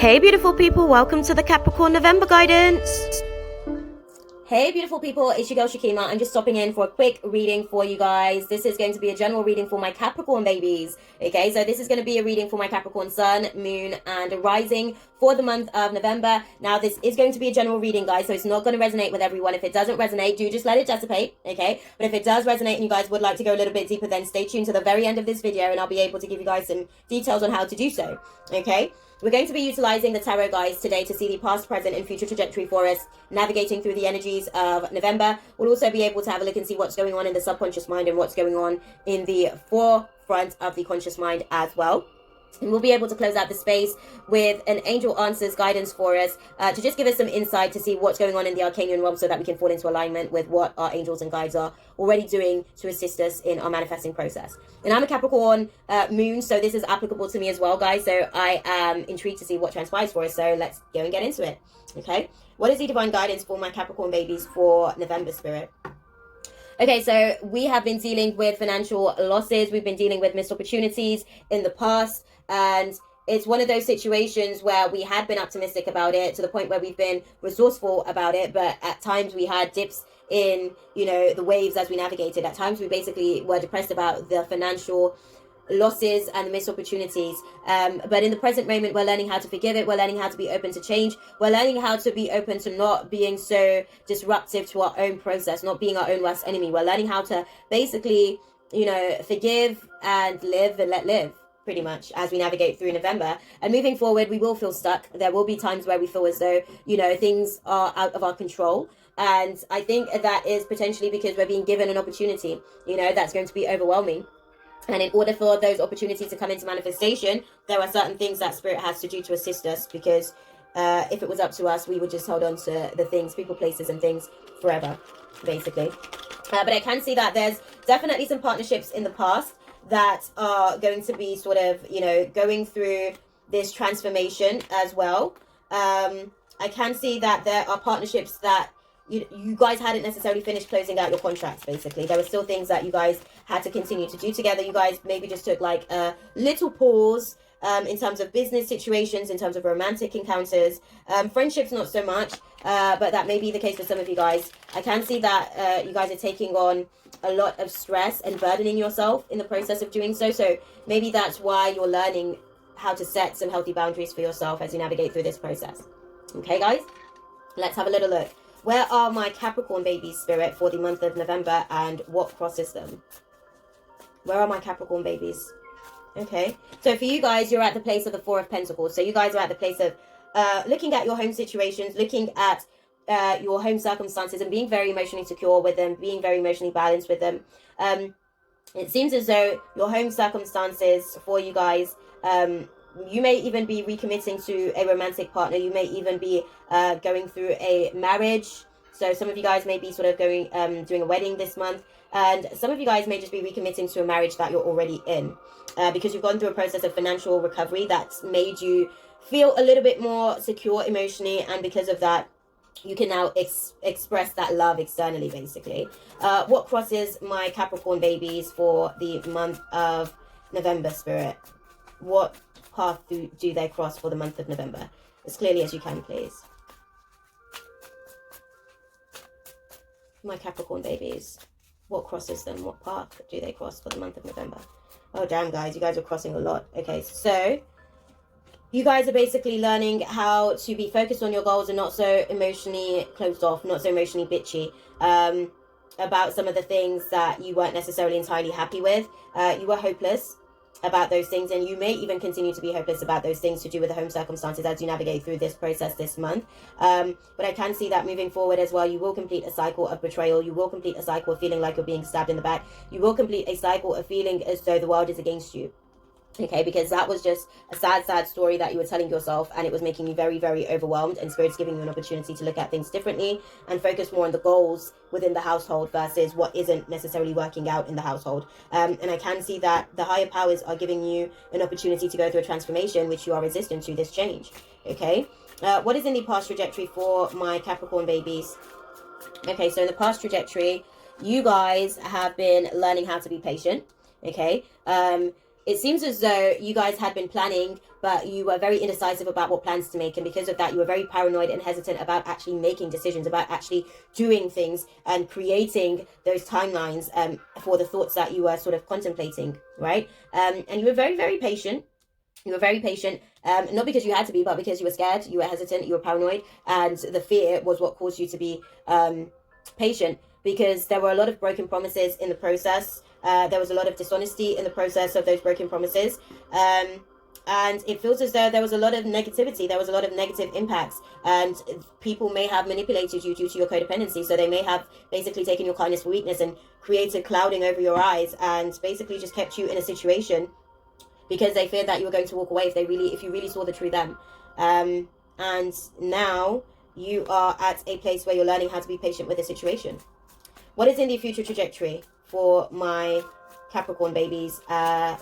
Hey beautiful people, welcome to the Capricorn November guidance. Hey beautiful people, it's your girl Shakima. I'm just stopping in for a quick reading for you guys. This is going to be a general reading for my Capricorn babies. Okay, so this is going to be a reading for my Capricorn Sun, Moon, and Rising for the month of November. Now, this is going to be a general reading, guys, so it's not going to resonate with everyone. If it doesn't resonate, do just let it dissipate, okay? But if it does resonate and you guys would like to go a little bit deeper, then stay tuned to the very end of this video and I'll be able to give you guys some details on how to do so, okay? We're going to be utilizing the tarot, guys, today to see the past, present, and future trajectory for us, navigating through the energies of November. We'll also be able to have a look and see what's going on in the subconscious mind and what's going on in the forefront of the conscious mind as well. And we'll be able to close out the space with an angel answers guidance for us to just give us some insight to see what's going on in the Arcanian realm so that we can fall into alignment with what our angels and guides are already doing to assist us in our manifesting process. And I'm a Capricorn moon, so this is applicable to me as well, guys. So I am intrigued to see what transpires for us. So let's go and get into it. Okay. What is the divine guidance for my Capricorn babies for November, Spirit? Okay, so we have been dealing with financial losses. We've been dealing with missed opportunities in the past. And it's one of those situations where we had been optimistic about it to the point where we've been resourceful about it. But at times we had dips in, the waves as we navigated. At times we basically were depressed about the financial losses and the missed opportunities. But in the present moment, we're learning how to forgive it. We're learning how to be open to change. We're learning how to be open to not being so disruptive to our own process, not being our own worst enemy. We're learning how to basically, forgive and live and let live, pretty much, as we navigate through November. And moving forward, we will feel stuck. There will be times where we feel as though, things are out of our control. And I think that is potentially because we're being given an opportunity, that's going to be overwhelming. And in order for those opportunities to come into manifestation, there are certain things that Spirit has to do to assist us, because if it was up to us, we would just hold on to the things, people, places, and things forever, basically. But I can see that there's definitely some partnerships in the past that are going to be sort of, going through this transformation as well. I can see that there are partnerships that you guys hadn't necessarily finished closing out your contracts, basically. There were still things that you guys had to continue to do together. You guys maybe just took like a little pause in terms of business situations, in terms of romantic encounters. Friendships, not so much, but that may be the case for some of you guys. I can see that you guys are taking on a lot of stress and burdening yourself in the process of doing so. So maybe that's why you're learning how to set some healthy boundaries for yourself as you navigate through this process. Okay, guys, let's have a little look. Where are my Capricorn babies, Spirit, for the month of November, and what crosses them? Where are my Capricorn babies? Okay, so for you guys, you're at the place of the Four of Pentacles. So you guys are at the place of looking at your home situations, looking at your home circumstances, and being very emotionally secure with them, being very emotionally balanced with them. It seems as though your home circumstances for you guys, you may even be recommitting to a romantic partner. You may even be going through a marriage. So some of you guys may be sort of going doing a wedding this month, and some of you guys may just be recommitting to a marriage that you're already in, because you've gone through a process of financial recovery that's made you feel a little bit more secure emotionally, and because of that, you can now express that love externally, basically. What crosses my Capricorn babies for the month of November, Spirit? What path do they cross for the month of November? As clearly as you can, please. My Capricorn babies, what crosses them? What path do they cross for the month of November? Oh, damn, guys, you guys are crossing a lot. Okay, so you guys are basically learning how to be focused on your goals and not so emotionally closed off, not so emotionally bitchy about some of the things that you weren't necessarily entirely happy with. You were hopeless about those things, and you may even continue to be hopeless about those things to do with the home circumstances as you navigate through this process this month. But I can see that moving forward as well, you will complete a cycle of betrayal. You will complete a cycle of feeling like you're being stabbed in the back. You will complete a cycle of feeling as though the world is against you. Okay, because that was just a sad story that you were telling yourself, and it was making you very, very overwhelmed, and Spirit's giving you an opportunity to look at things differently and focus more on the goals within the household versus what isn't necessarily working out in the household. And I can see that the higher powers are giving you an opportunity to go through a transformation, which you are resistant to this change. Okay, what is in the past trajectory for my Capricorn babies? Okay, so in the past trajectory, you guys have been learning how to be patient. Okay, it seems as though you guys had been planning, but you were very indecisive about what plans to make. And because of that, you were very paranoid and hesitant about actually making decisions, about actually doing things and creating those timelines for the thoughts that you were sort of contemplating, right? And you were very, very patient. You were very patient, not because you had to be, but because you were scared, you were hesitant, you were paranoid, and the fear was what caused you to be patient, because there were a lot of broken promises in the process. There was a lot of dishonesty in the process of those broken promises. And it feels as though there was a lot of negativity, there was a lot of negative impacts, and people may have manipulated you due to your codependency. So they may have basically taken your kindness for weakness and created clouding over your eyes, and basically just kept you in a situation because they feared that you were going to walk away if you really saw the true them. And now you are at a place where you're learning how to be patient with the situation. What is in the future trajectory for my Capricorn babies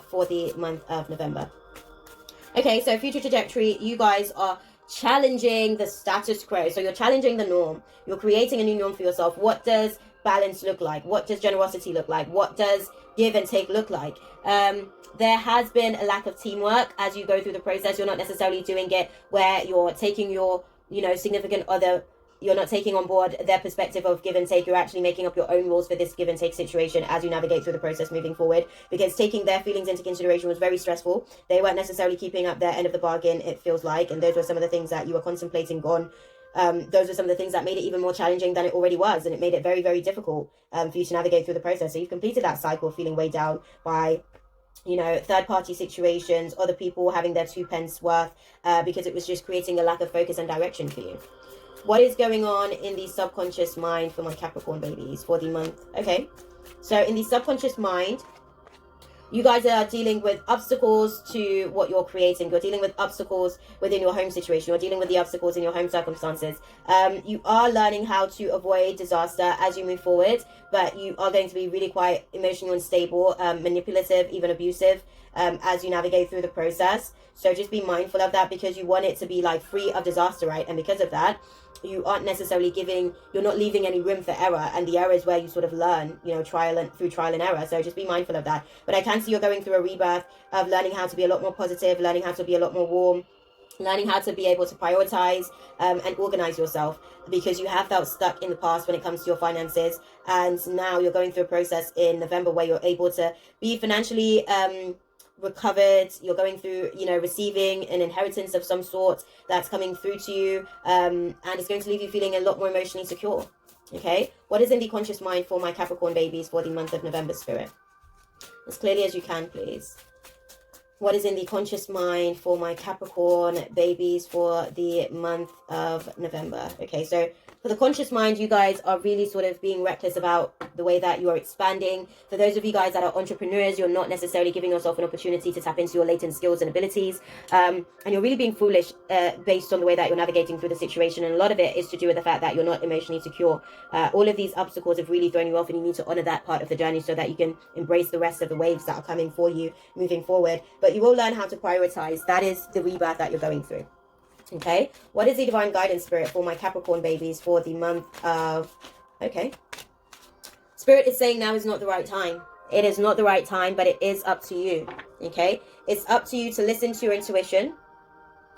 for the month of November? Okay, so future trajectory, you guys are challenging the status quo. So you're challenging the norm. You're creating a new norm for yourself. What does balance look like? What does generosity look like? What does give and take look like? There has been a lack of teamwork as you go through the process. You're not necessarily doing it where you're taking your, significant other, you're not taking on board their perspective of give and take. You're actually making up your own rules for this give and take situation as you navigate through the process moving forward, because taking their feelings into consideration was very stressful. They weren't necessarily keeping up their end of the bargain, it feels like, and those were some of the things that you were contemplating on. Those are some of the things that made it even more challenging than it already was, and it made it very, very difficult for you to navigate through the process. So you've completed that cycle of feeling weighed down by third-party situations, other people having their 2 pence worth, because it was just creating a lack of focus and direction for you. What is going on in the subconscious mind for my Capricorn babies for the month? Okay, so in the subconscious mind, you guys are dealing with obstacles to what you're creating. You're dealing with obstacles within your home situation. You're dealing with the obstacles in your home circumstances. You are learning how to avoid disaster as you move forward, but you are going to be really quite emotionally unstable, manipulative, even abusive, as you navigate through the process. So just be mindful of that, because you want it to be like free of disaster, right? And because of that, you aren't necessarily you're not leaving any room for error, and the error is where you sort of learn, through trial and error. So just be mindful of that. But I can see you're going through a rebirth of learning how to be a lot more positive, learning how to be a lot more warm, learning how to be able to prioritize and organize yourself, because you have felt stuck in the past when it comes to your finances, and now you're going through a process in November where you're able to be financially recovered. You're going through receiving an inheritance of some sort that's coming through to you, and it's going to leave you feeling a lot more emotionally secure. Okay, what is in the conscious mind for my Capricorn babies for the month of November, Spirit? As clearly as you can, please. What is in the conscious mind for my Capricorn babies for the month of November? Okay, so for the conscious mind, you guys are really sort of being reckless about the way that you are expanding. For those of you guys that are entrepreneurs, you're not necessarily giving yourself an opportunity to tap into your latent skills and abilities. And you're really being foolish based on the way that you're navigating through the situation. And a lot of it is to do with the fact that you're not emotionally secure. All of these obstacles have really thrown you off, and you need to honor that part of the journey so that you can embrace the rest of the waves that are coming for you moving forward. But you will learn how to prioritize. That is the rebirth that you're going through. Okay, what is the divine guidance, Spirit, for my Capricorn babies for the month of... Okay, Spirit is saying now is not the right time. It is not the right time, but it is up to you. Okay, it's up to you to listen to your intuition.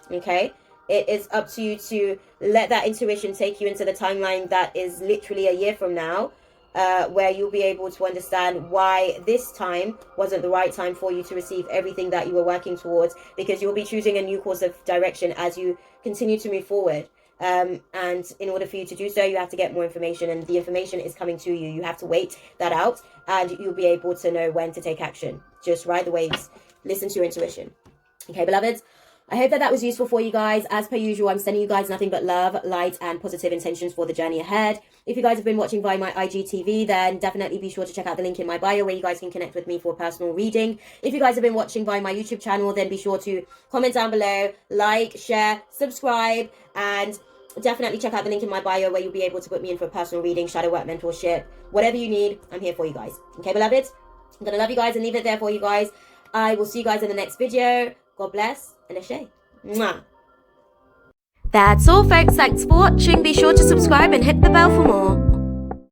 Okay, it is up to you to let that intuition take you into the timeline that is literally a year from now, where you'll be able to understand why this time wasn't the right time for you to receive everything that you were working towards, because you'll be choosing a new course of direction as you continue to move forward. And in order for you to do so, you have to get more information, and the information is coming to you. You have to wait that out, and you'll be able to know when to take action. Just ride the waves, listen to your intuition. Okay, beloveds, I hope that was useful for you guys. As per usual, I'm sending you guys nothing but love, light, and positive intentions for the journey ahead. If you guys have been watching via my IGTV, then definitely be sure to check out the link in my bio where you guys can connect with me for personal reading. If you guys have been watching via my YouTube channel, then be sure to comment down below, like, share, subscribe, and definitely check out the link in my bio where you'll be able to put me in for a personal reading, shadow work, mentorship, whatever you need. I'm here for you guys. Okay, beloveds? I'm going to love you guys and leave it there for you guys. I will see you guys in the next video. God bless and Ashe. Mwah. That's all, folks. Thanks for watching. Be sure to subscribe and hit the bell for more.